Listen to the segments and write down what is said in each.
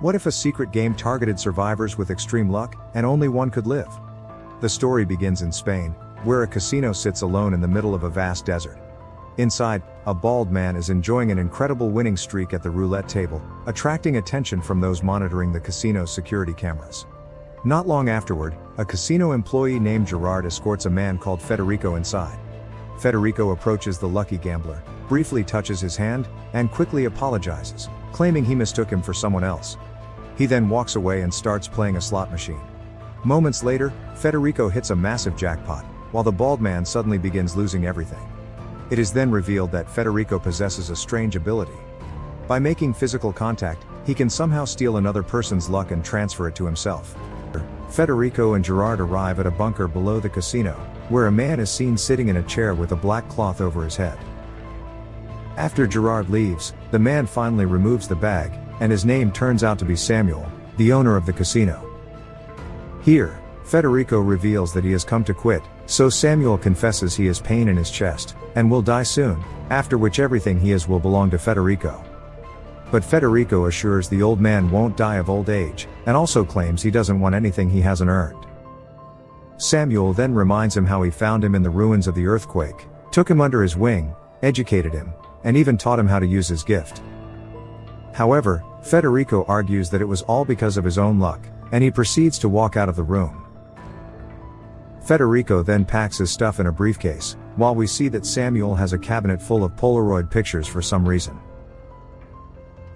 What if a secret game targeted survivors with extreme luck, and only one could live? The story begins in Spain, where a casino sits alone in the middle of a vast desert. Inside, a bald man is enjoying an incredible winning streak at the roulette table, attracting attention from those monitoring the casino's security cameras. Not long afterward, a casino employee named Gerard escorts a man called Federico inside. Federico approaches the lucky gambler, briefly touches his hand, and quickly apologizes, claiming he mistook him for someone else. He then walks away and starts playing a slot machine. Moments later, Federico hits a massive jackpot, while the bald man suddenly begins losing everything. It is then revealed that Federico possesses a strange ability. By making physical contact, he can somehow steal another person's luck and transfer it to himself. Federico and Gerard arrive at a bunker below the casino, where a man is seen sitting in a chair with a black cloth over his head. After Gerard leaves, the man finally removes the bag, and his name turns out to be Samuel, the owner of the casino. Here, Federico reveals that he has come to quit, so Samuel confesses he has pain in his chest, and will die soon, after which everything he has will belong to Federico. But Federico assures the old man won't die of old age, and also claims he doesn't want anything he hasn't earned. Samuel then reminds him how he found him in the ruins of the earthquake, took him under his wing, educated him, and even taught him how to use his gift. However, Federico argues that it was all because of his own luck, and he proceeds to walk out of the room. Federico then packs his stuff in a briefcase, while we see that Samuel has a cabinet full of Polaroid pictures for some reason.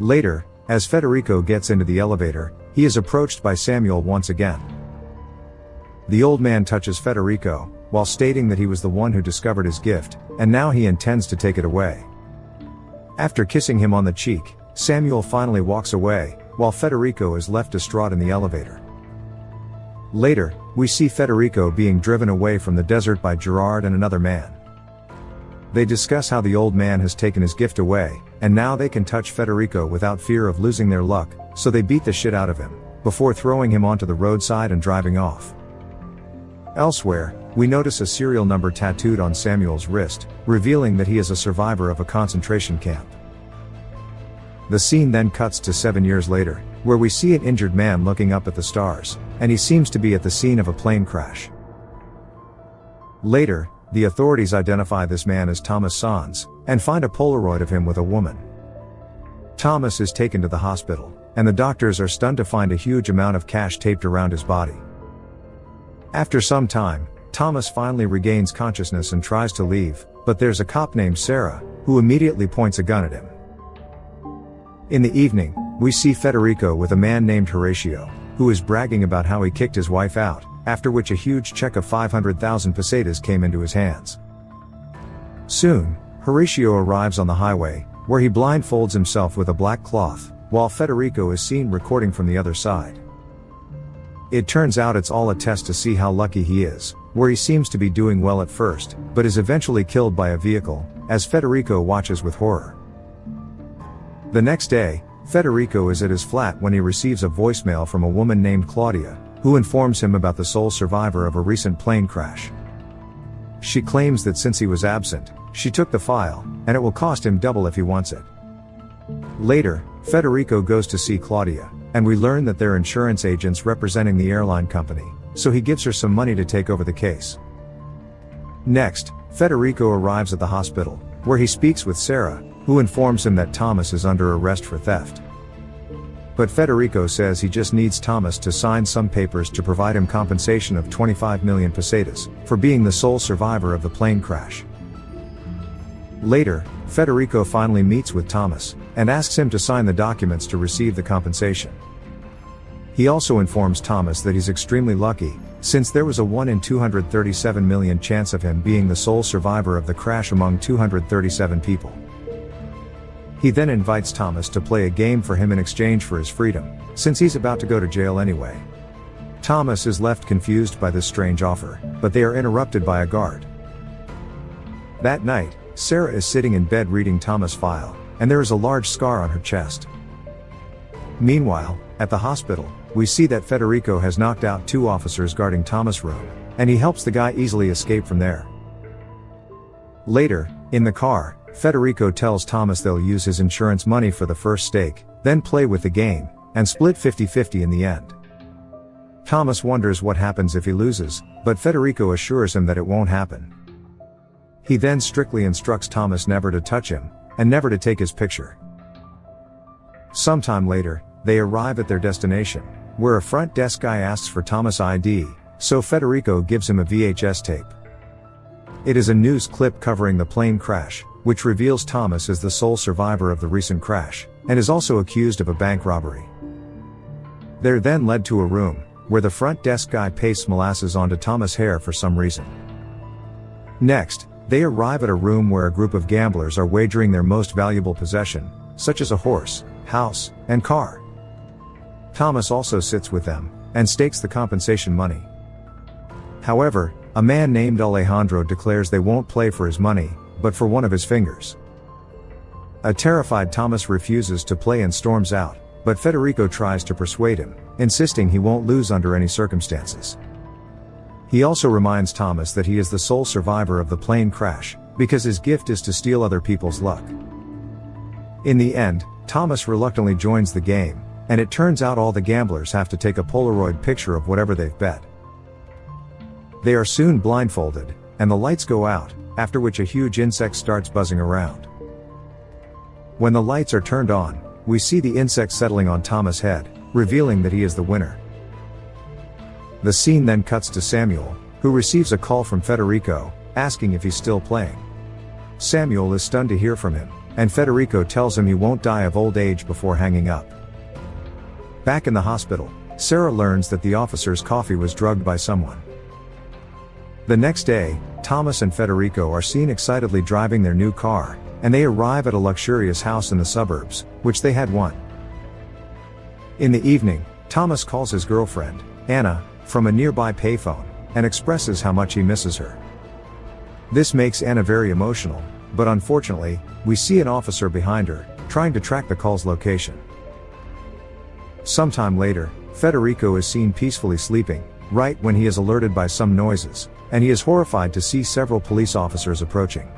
Later, as Federico gets into the elevator, he is approached by Samuel once again. The old man touches Federico, while stating that he was the one who discovered his gift, and now he intends to take it away. After kissing him on the cheek, Samuel finally walks away, while Federico is left distraught in the elevator. Later, we see Federico being driven away from the desert by Gerard and another man. They discuss how the old man has taken his gift away, and now they can touch Federico without fear of losing their luck, so they beat the shit out of him, before throwing him onto the roadside and driving off. Elsewhere, we notice a serial number tattooed on Samuel's wrist, revealing that he is a survivor of a concentration camp. The scene then cuts to 7 years later, where we see an injured man looking up at the stars, and he seems to be at the scene of a plane crash. Later, the authorities identify this man as Thomas Sanz, and find a Polaroid of him with a woman. Thomas is taken to the hospital, and the doctors are stunned to find a huge amount of cash taped around his body. After some time, Thomas finally regains consciousness and tries to leave, but there's a cop named Sarah, who immediately points a gun at him. In the evening, we see Federico with a man named Horatio, who is bragging about how he kicked his wife out, after which a huge check of 500,000 pesetas came into his hands. Soon, Horatio arrives on the highway, where he blindfolds himself with a black cloth, while Federico is seen recording from the other side. It turns out it's all a test to see how lucky he is, where he seems to be doing well at first, but is eventually killed by a vehicle, as Federico watches with horror. The next day, Federico is at his flat when he receives a voicemail from a woman named Claudia, who informs him about the sole survivor of a recent plane crash. She claims that since he was absent, she took the file, and it will cost him double if he wants it. Later, Federico goes to see Claudia, and we learn that they're insurance agents representing the airline company, so he gives her some money to take over the case. Next, Federico arrives at the hospital, where he speaks with Sarah, who informs him that Thomas is under arrest for theft. But Federico says he just needs Thomas to sign some papers to provide him compensation of 25 million pesetas, for being the sole survivor of the plane crash. Later, Federico finally meets with Thomas, and asks him to sign the documents to receive the compensation. He also informs Thomas that he's extremely lucky, since there was a 1 in 237 million chance of him being the sole survivor of the crash among 237 people. He then invites Thomas to play a game for him in exchange for his freedom, since he's about to go to jail anyway. Thomas is left confused by this strange offer, but they are interrupted by a guard. That night, Sarah is sitting in bed reading Thomas' file, and there is a large scar on her chest. Meanwhile, at the hospital, we see that Federico has knocked out 2 officers guarding Thomas' room, and he helps the guy easily escape from there. Later, in the car, Federico tells Thomas they'll use his insurance money for the first stake, then play with the game, and split 50-50 in the end. Thomas wonders what happens if he loses, but Federico assures him that it won't happen. He then strictly instructs Thomas never to touch him, and never to take his picture. Sometime later, they arrive at their destination, where a front desk guy asks for Thomas' ID, so Federico gives him a VHS tape. It is a news clip covering the plane crash, which reveals Thomas is the sole survivor of the recent crash, and is also accused of a bank robbery. They're then led to a room, where the front desk guy pastes molasses onto Thomas' hair for some reason. Next, they arrive at a room where a group of gamblers are wagering their most valuable possession, such as a horse, house, and car. Thomas also sits with them, and stakes the compensation money. However, a man named Alejandro declares they won't play for his money, but for one of his fingers. A terrified Thomas refuses to play and storms out, but Federico tries to persuade him, insisting he won't lose under any circumstances. He also reminds Thomas that he is the sole survivor of the plane crash, because his gift is to steal other people's luck. In the end, Thomas reluctantly joins the game, and it turns out all the gamblers have to take a Polaroid picture of whatever they've bet. They are soon blindfolded, and the lights go out, after which a huge insect starts buzzing around. When the lights are turned on, we see the insect settling on Thomas' head, revealing that he is the winner. The scene then cuts to Samuel, who receives a call from Federico, asking if he's still playing. Samuel is stunned to hear from him, and Federico tells him he won't die of old age before hanging up. Back in the hospital, Sarah learns that the officer's coffee was drugged by someone. The next day, Thomas and Federico are seen excitedly driving their new car, and they arrive at a luxurious house in the suburbs, which they had won. In the evening, Thomas calls his girlfriend, Anna, from a nearby payphone, and expresses how much he misses her. This makes Anna very emotional, but unfortunately, we see an officer behind her, trying to track the call's location. Sometime later, Federico is seen peacefully sleeping, right when he is alerted by some noises, and he is horrified to see several police officers approaching.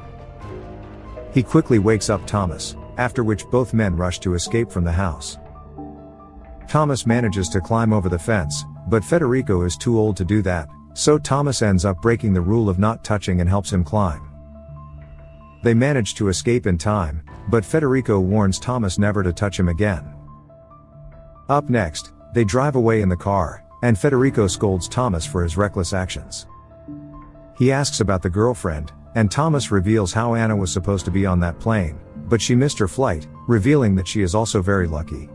He quickly wakes up Thomas, after which both men rush to escape from the house. Thomas manages to climb over the fence, but Federico is too old to do that, so Thomas ends up breaking the rule of not touching and helps him climb. They manage to escape in time, but Federico warns Thomas never to touch him again. Up next, they drive away in the car, and Federico scolds Thomas for his reckless actions. He asks about the girlfriend, and Thomas reveals how Anna was supposed to be on that plane, but she missed her flight, revealing that she is also very lucky.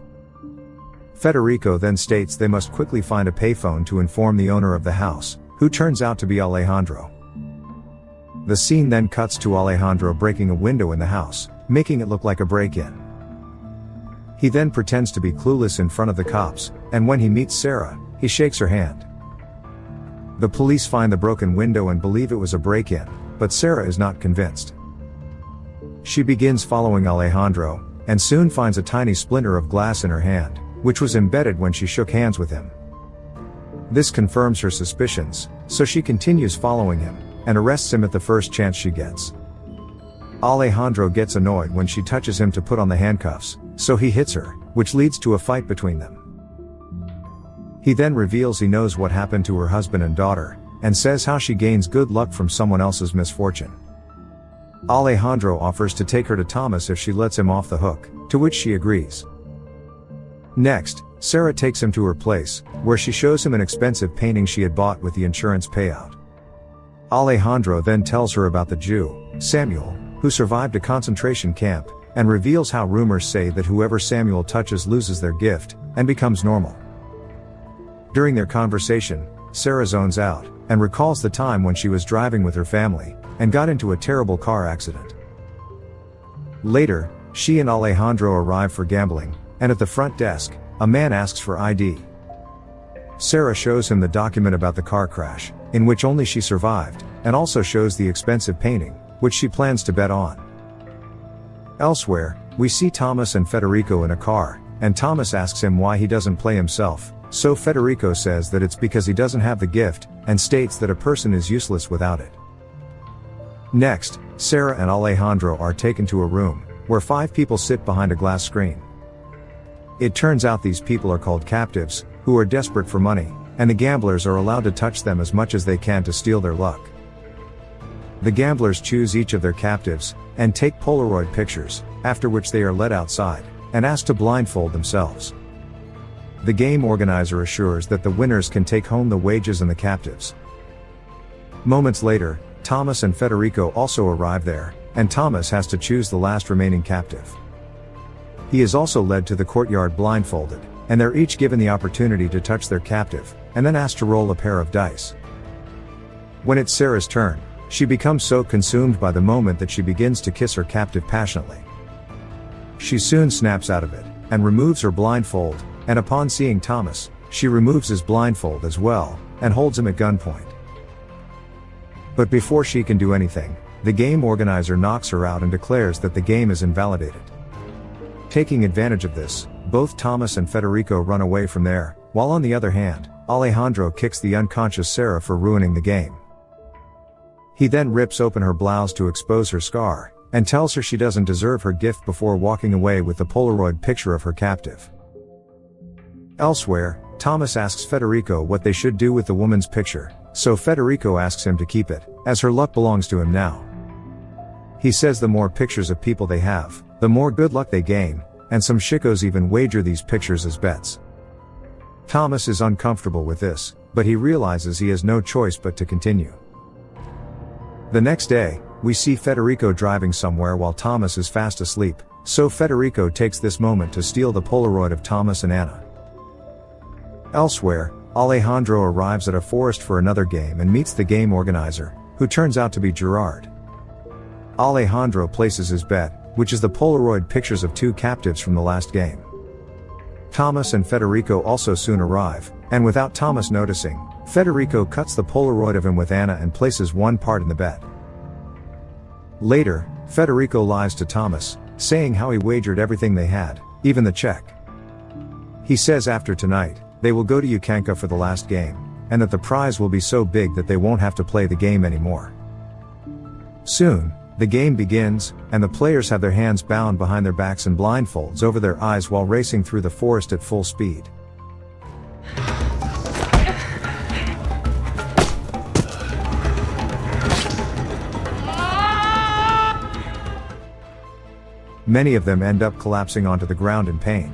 Federico then states they must quickly find a payphone to inform the owner of the house, who turns out to be Alejandro. The scene then cuts to Alejandro breaking a window in the house, making it look like a break-in. He then pretends to be clueless in front of the cops, and when he meets Sarah, he shakes her hand. The police find the broken window and believe it was a break-in, but Sarah is not convinced. She begins following Alejandro, and soon finds a tiny splinter of glass in her hand, which was embedded when she shook hands with him. This confirms her suspicions, so she continues following him, and arrests him at the first chance she gets. Alejandro gets annoyed when she touches him to put on the handcuffs, so he hits her, which leads to a fight between them. He then reveals he knows what happened to her husband and daughter, and says how she gains good luck from someone else's misfortune. Alejandro offers to take her to Thomas if she lets him off the hook, to which she agrees. Next, Sarah takes him to her place, where she shows him an expensive painting she had bought with the insurance payout. Alejandro then tells her about the Jew, Samuel, who survived a concentration camp, and reveals how rumors say that whoever Samuel touches loses their gift, and becomes normal. During their conversation, Sarah zones out, and recalls the time when she was driving with her family, and got into a terrible car accident. Later, she and Alejandro arrive for gambling, and at the front desk, a man asks for ID. Sarah shows him the document about the car crash, in which only she survived, and also shows the expensive painting, which she plans to bet on. Elsewhere, we see Thomas and Federico in a car, and Thomas asks him why he doesn't play himself, so Federico says that it's because he doesn't have the gift, and states that a person is useless without it. Next, Sarah and Alejandro are taken to a room, where 5 people sit behind a glass screen. It turns out these people are called captives, who are desperate for money, and the gamblers are allowed to touch them as much as they can to steal their luck. The gamblers choose each of their captives, and take Polaroid pictures, after which they are led outside, and asked to blindfold themselves. The game organizer assures that the winners can take home the wages and the captives. Moments later, Thomas and Federico also arrive there, and Thomas has to choose the last remaining captive. He is also led to the courtyard blindfolded, and they're each given the opportunity to touch their captive, and then asked to roll a pair of dice. When it's Sarah's turn, she becomes so consumed by the moment that she begins to kiss her captive passionately. She soon snaps out of it, and removes her blindfold, and upon seeing Thomas, she removes his blindfold as well, and holds him at gunpoint. But before she can do anything, the game organizer knocks her out and declares that the game is invalidated. Taking advantage of this, both Thomas and Federico run away from there, while on the other hand, Alejandro kicks the unconscious Sarah for ruining the game. He then rips open her blouse to expose her scar, and tells her she doesn't deserve her gift before walking away with the Polaroid picture of her captive. Elsewhere, Thomas asks Federico what they should do with the woman's picture, so Federico asks him to keep it, as her luck belongs to him now. He says the more pictures of people they have, the more good luck they gain, and some chicos even wager these pictures as bets. Thomas is uncomfortable with this, but he realizes he has no choice but to continue. The next day, we see Federico driving somewhere while Thomas is fast asleep, so Federico takes this moment to steal the Polaroid of Thomas and Anna. Elsewhere, Alejandro arrives at a forest for another game and meets the game organizer, who turns out to be Gerard. Alejandro places his bet, which is the Polaroid pictures of two captives from the last game. Thomas and Federico also soon arrive, and without Thomas noticing, Federico cuts the Polaroid of him with Anna and places one part in the bet. Later, Federico lies to Thomas, saying how he wagered everything they had, even the check. He says after tonight, they will go to Yucanka for the last game, and that the prize will be so big that they won't have to play the game anymore. Soon, the game begins, and the players have their hands bound behind their backs and blindfolds over their eyes while racing through the forest at full speed. Many of them end up collapsing onto the ground in pain.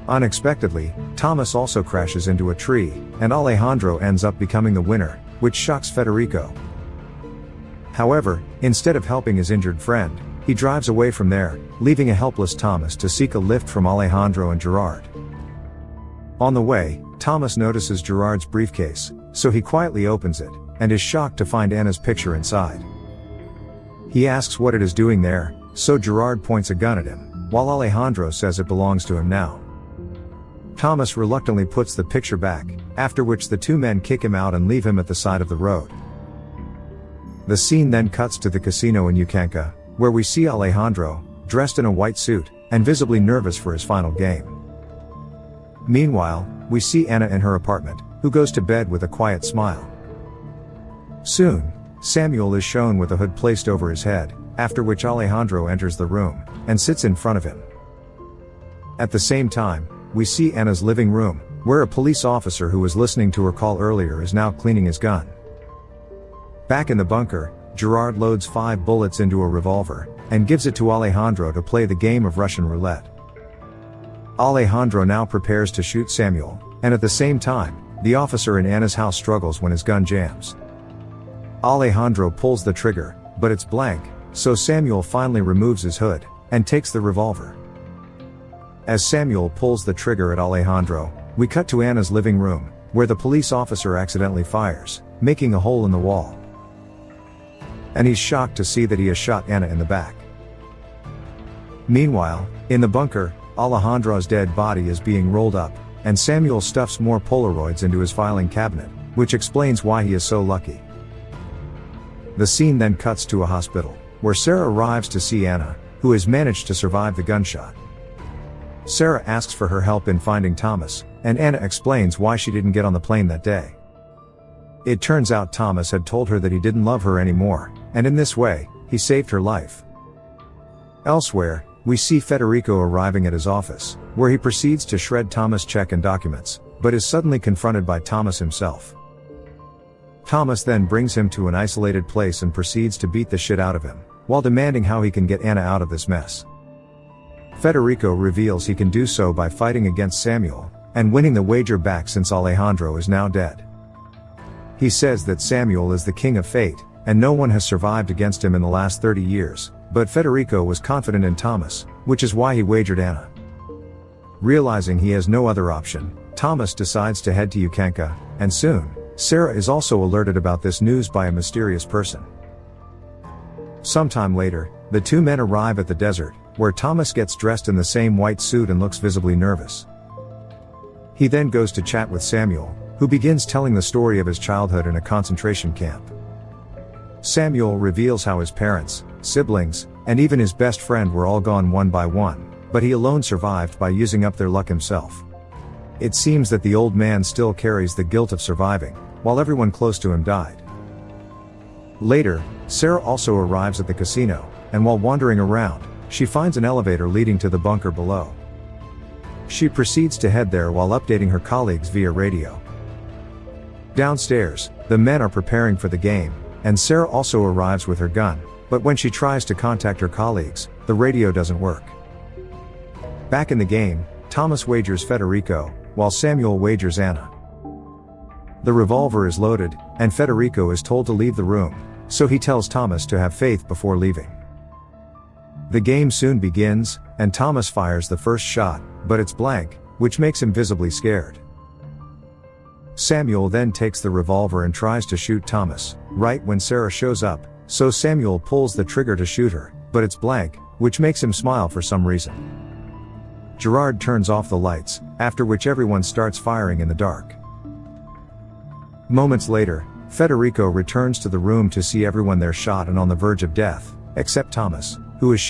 Unexpectedly, Thomas also crashes into a tree, and Alejandro ends up becoming the winner, which shocks Federico. However, instead of helping his injured friend, he drives away from there, leaving a helpless Thomas to seek a lift from Alejandro and Gerard. On the way, Thomas notices Gerard's briefcase, so he quietly opens it, and is shocked to find Anna's picture inside. He asks what it is doing there, so Gerard points a gun at him, while Alejandro says it belongs to him now. Thomas reluctantly puts the picture back, after which the two men kick him out and leave him at the side of the road. The scene then cuts to the casino in Yucanka, where we see Alejandro, dressed in a white suit, and visibly nervous for his final game. Meanwhile, we see Anna in her apartment, who goes to bed with a quiet smile. Soon, Samuel is shown with a hood placed over his head, after which Alejandro enters the room, and sits in front of him. At the same time, we see Anna's living room, where a police officer who was listening to her call earlier is now cleaning his gun. Back in the bunker, Gerard loads 5 bullets into a revolver, and gives it to Alejandro to play the game of Russian roulette. Alejandro now prepares to shoot Samuel, and at the same time, the officer in Anna's house struggles when his gun jams. Alejandro pulls the trigger, but it's blank, so Samuel finally removes his hood, and takes the revolver. As Samuel pulls the trigger at Alejandro, we cut to Anna's living room, where the police officer accidentally fires, making a hole in the wall. And he's shocked to see that he has shot Anna in the back. Meanwhile, in the bunker, Alejandro's dead body is being rolled up, and Samuel stuffs more Polaroids into his filing cabinet, which explains why he is so lucky. The scene then cuts to a hospital, where Sarah arrives to see Anna, who has managed to survive the gunshot. Sarah asks for her help in finding Thomas, and Anna explains why she didn't get on the plane that day. It turns out Thomas had told her that he didn't love her anymore, and in this way, he saved her life. Elsewhere, we see Federico arriving at his office, where he proceeds to shred Thomas' check and documents, but is suddenly confronted by Thomas himself. Thomas then brings him to an isolated place and proceeds to beat the shit out of him, while demanding how he can get Anna out of this mess. Federico reveals he can do so by fighting against Samuel, and winning the wager back since Alejandro is now dead. He says that Samuel is the king of fate, and no one has survived against him in the last 30 years, but Federico was confident in Thomas, which is why he wagered Anna. Realizing he has no other option, Thomas decides to head to Yucanca, and soon, Sarah is also alerted about this news by a mysterious person. Sometime later, the two men arrive at the desert, where Thomas gets dressed in the same white suit and looks visibly nervous. He then goes to chat with Samuel, who begins telling the story of his childhood in a concentration camp. Samuel reveals how his parents, siblings, and even his best friend were all gone one by one, but he alone survived by using up their luck himself. It seems that the old man still carries the guilt of surviving, while everyone close to him died. Later, Sarah also arrives at the casino, and while wandering around, she finds an elevator leading to the bunker below. She proceeds to head there while updating her colleagues via radio. Downstairs, the men are preparing for the game, and Sarah also arrives with her gun, but when she tries to contact her colleagues, the radio doesn't work. Back in the game, Thomas wagers Federico, while Samuel wagers Anna. The revolver is loaded, and Federico is told to leave the room, so he tells Thomas to have faith before leaving. The game soon begins, and Thomas fires the first shot, but it's blank, which makes him visibly scared. Samuel then takes the revolver and tries to shoot Thomas, right when Sarah shows up, so Samuel pulls the trigger to shoot her, but it's blank, which makes him smile for some reason. Gerard turns off the lights, after which everyone starts firing in the dark. Moments later, Federico returns to the room to see everyone there shot and on the verge of death, except Thomas, who is